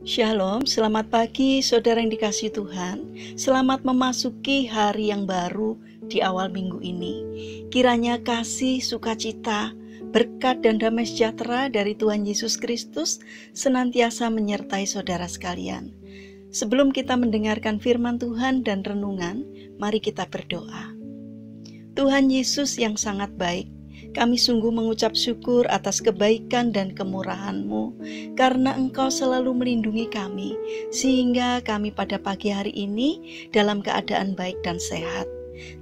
Shalom, selamat pagi saudara yang dikasihi Tuhan. Selamat memasuki hari yang baru di awal minggu ini. Kiranya kasih, sukacita, berkat dan damai sejahtera dari Tuhan Yesus Kristus senantiasa menyertai saudara sekalian. Sebelum kita mendengarkan firman Tuhan dan renungan, mari kita berdoa. Tuhan Yesus yang sangat baik, kami sungguh mengucap syukur atas kebaikan dan kemurahan-Mu, karena Engkau selalu melindungi kami, sehingga kami pada pagi hari ini dalam keadaan baik dan sehat.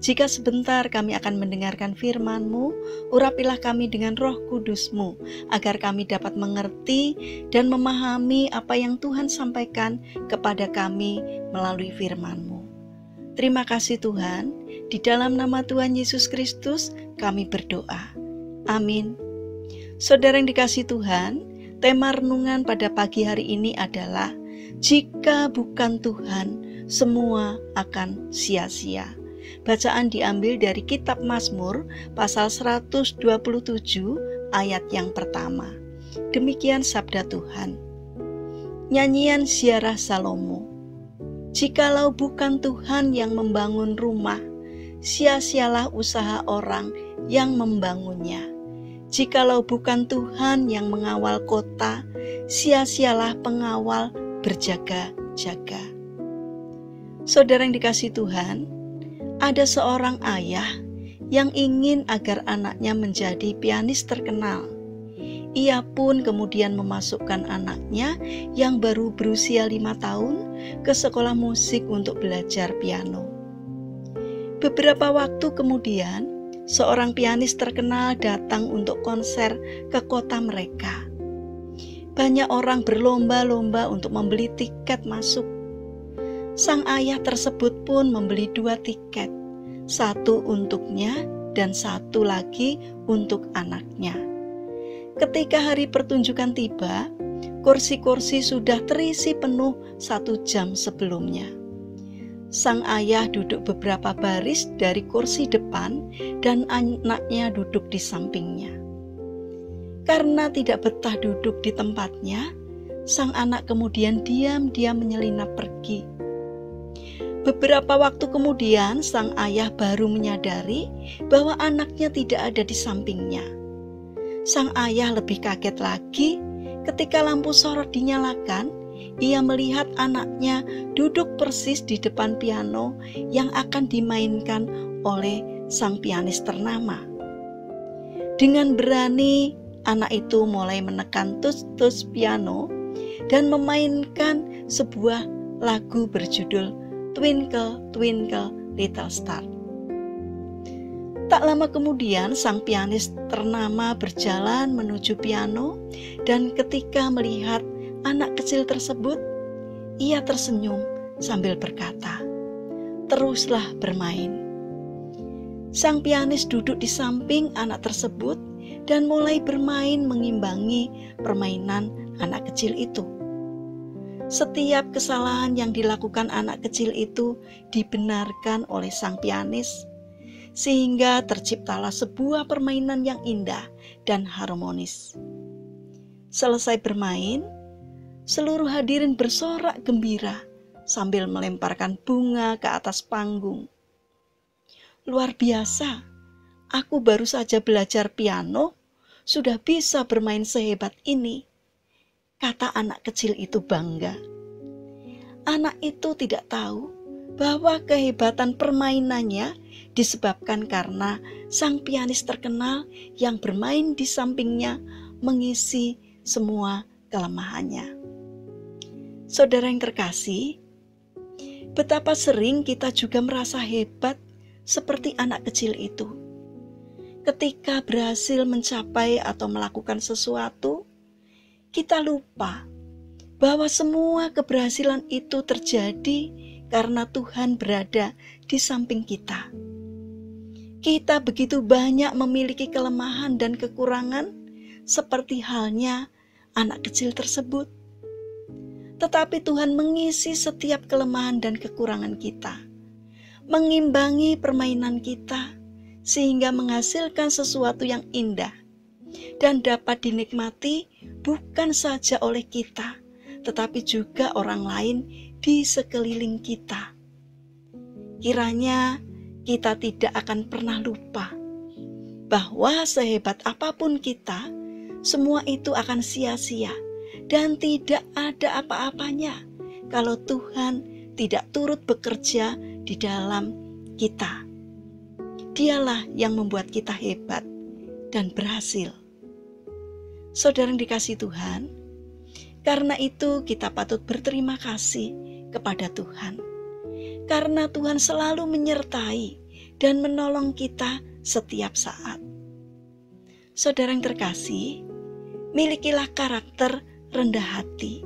Jika sebentar kami akan mendengarkan firman-Mu, urapilah kami dengan Roh Kudus-Mu, agar kami dapat mengerti dan memahami apa yang Tuhan sampaikan kepada kami melalui firman-Mu. Terima kasih Tuhan, di dalam nama Tuhan Yesus Kristus kami berdoa. Amin. Saudara yang dikasihi Tuhan, tema renungan pada pagi hari ini adalah jika bukan Tuhan, semua akan sia-sia. Bacaan diambil dari kitab Mazmur pasal 127 ayat yang pertama. Demikian sabda Tuhan. Nyanyian Ziarah Salomo. Jikalau bukan Tuhan yang membangun rumah, sia-sialah usaha orang yang membangunnya. Jikalau bukan Tuhan yang mengawal kota, sia-sialah pengawal berjaga-jaga. Saudara yang dikasihi Tuhan, ada seorang ayah yang ingin agar anaknya menjadi pianis terkenal. Ia pun kemudian memasukkan anaknya yang baru berusia 5 tahun ke sekolah musik untuk belajar piano. Beberapa waktu kemudian, seorang pianis terkenal datang untuk konser ke kota mereka. Banyak orang berlomba-lomba untuk membeli tiket masuk. Sang ayah tersebut pun membeli 2 tiket, satu untuknya dan satu lagi untuk anaknya. Ketika hari pertunjukan tiba, kursi-kursi sudah terisi penuh 1 jam sebelumnya. Sang ayah duduk beberapa baris dari kursi depan dan anaknya duduk di sampingnya. Karena tidak betah duduk di tempatnya, sang anak kemudian diam-diam menyelinap pergi. Beberapa waktu kemudian, sang ayah baru menyadari bahwa anaknya tidak ada di sampingnya. Sang ayah lebih kaget lagi ketika lampu sorot dinyalakan. Ia melihat anaknya duduk persis di depan piano yang akan dimainkan oleh sang pianis ternama. Dengan berani, anak itu mulai menekan tus-tus piano dan memainkan sebuah lagu berjudul Twinkle Twinkle Little Star. Tak lama kemudian, sang pianis ternama berjalan menuju piano, dan ketika melihat anak kecil tersebut, ia tersenyum sambil berkata, "Teruslah bermain." Sang pianis duduk di samping anak tersebut dan mulai bermain mengimbangi permainan anak kecil itu. Setiap kesalahan yang dilakukan anak kecil itu dibenarkan oleh sang pianis, sehingga terciptalah sebuah permainan yang indah dan harmonis. Selesai bermain, seluruh hadirin bersorak gembira sambil melemparkan bunga ke atas panggung. "Luar biasa, aku baru saja belajar piano, sudah bisa bermain sehebat ini," kata anak kecil itu bangga. Anak itu tidak tahu bahwa kehebatan permainannya disebabkan karena sang pianis terkenal yang bermain di sampingnya mengisi semua kelemahannya. Saudara yang terkasih, betapa sering kita juga merasa hebat seperti anak kecil itu. Ketika berhasil mencapai atau melakukan sesuatu, kita lupa bahwa semua keberhasilan itu terjadi karena Tuhan berada di samping kita. Kita begitu banyak memiliki kelemahan dan kekurangan, seperti halnya anak kecil tersebut. Tetapi Tuhan mengisi setiap kelemahan dan kekurangan kita, mengimbangi permainan kita, sehingga menghasilkan sesuatu yang indah dan dapat dinikmati bukan saja oleh kita, tetapi juga orang lain di sekeliling kita. Kiranya kita tidak akan pernah lupa bahwa sehebat apapun kita, semua itu akan sia-sia dan tidak ada apa-apanya kalau Tuhan tidak turut bekerja di dalam kita. Dialah yang membuat kita hebat dan berhasil. Saudara yang dikasihi Tuhan, karena itu kita patut berterima kasih kepada Tuhan. Karena Tuhan selalu menyertai dan menolong kita setiap saat. Saudara yang terkasih, milikilah karakter rendah hati.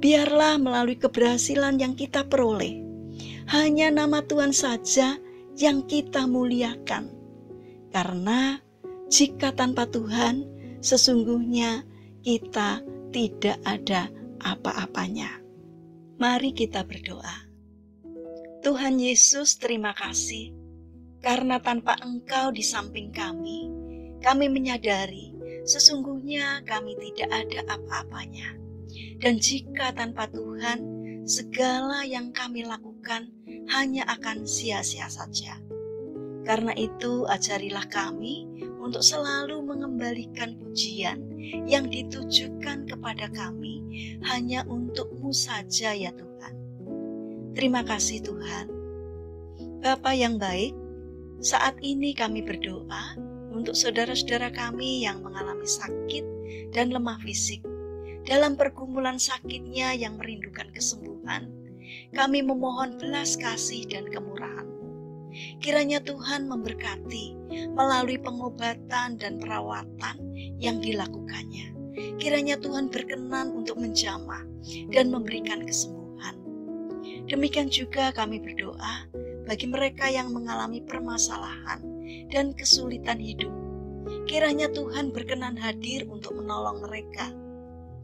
Biarlah melalui keberhasilan yang kita peroleh, hanya nama Tuhan saja yang kita muliakan. Karena jika tanpa Tuhan, sesungguhnya kita tidak ada apa-apanya. Mari kita berdoa. Tuhan Yesus, terima kasih karena tanpa Engkau di samping kami menyadari sesungguhnya kami tidak ada apa-apanya. Dan jika tanpa Tuhan, segala yang kami lakukan hanya akan sia-sia saja. Karena itu, ajarilah kami untuk selalu mengembalikan pujian yang ditujukan kepada kami hanya untuk-Mu saja ya Tuhan. Terima kasih Tuhan. Bapa yang baik, saat ini kami berdoa untuk saudara-saudara kami yang mengalami sakit dan lemah fisik. Dalam pergumulan sakitnya yang merindukan kesembuhan, kami memohon belas kasih dan kemurahan-Mu. Kiranya Tuhan memberkati melalui pengobatan dan perawatan yang dilakukannya. Kiranya Tuhan berkenan untuk menjamah dan memberikan kesembuhan. Demikian juga kami berdoa bagi mereka yang mengalami permasalahan dan kesulitan hidup. Kiranya Tuhan berkenan hadir untuk menolong mereka.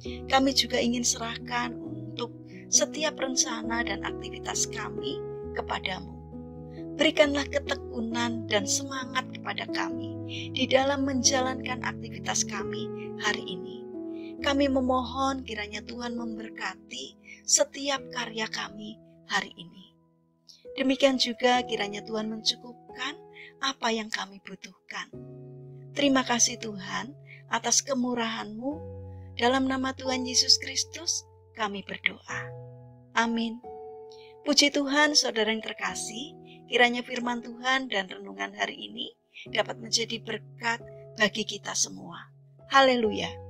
Kami juga ingin serahkan untuk setiap rencana dan aktivitas kami kepada-Mu. Berikanlah ketekunan dan semangat kepada kami di dalam menjalankan aktivitas kami hari ini. Kami memohon kiranya Tuhan memberkati setiap karya kami hari ini. Demikian juga kiranya Tuhan mencukupkan apa yang kami butuhkan. Terima kasih Tuhan atas kemurahan-Mu. Dalam nama Tuhan Yesus Kristus kami berdoa. Amin. Puji Tuhan, saudara yang terkasih, kiranya firman Tuhan dan renungan hari ini dapat menjadi berkat bagi kita semua. Haleluya.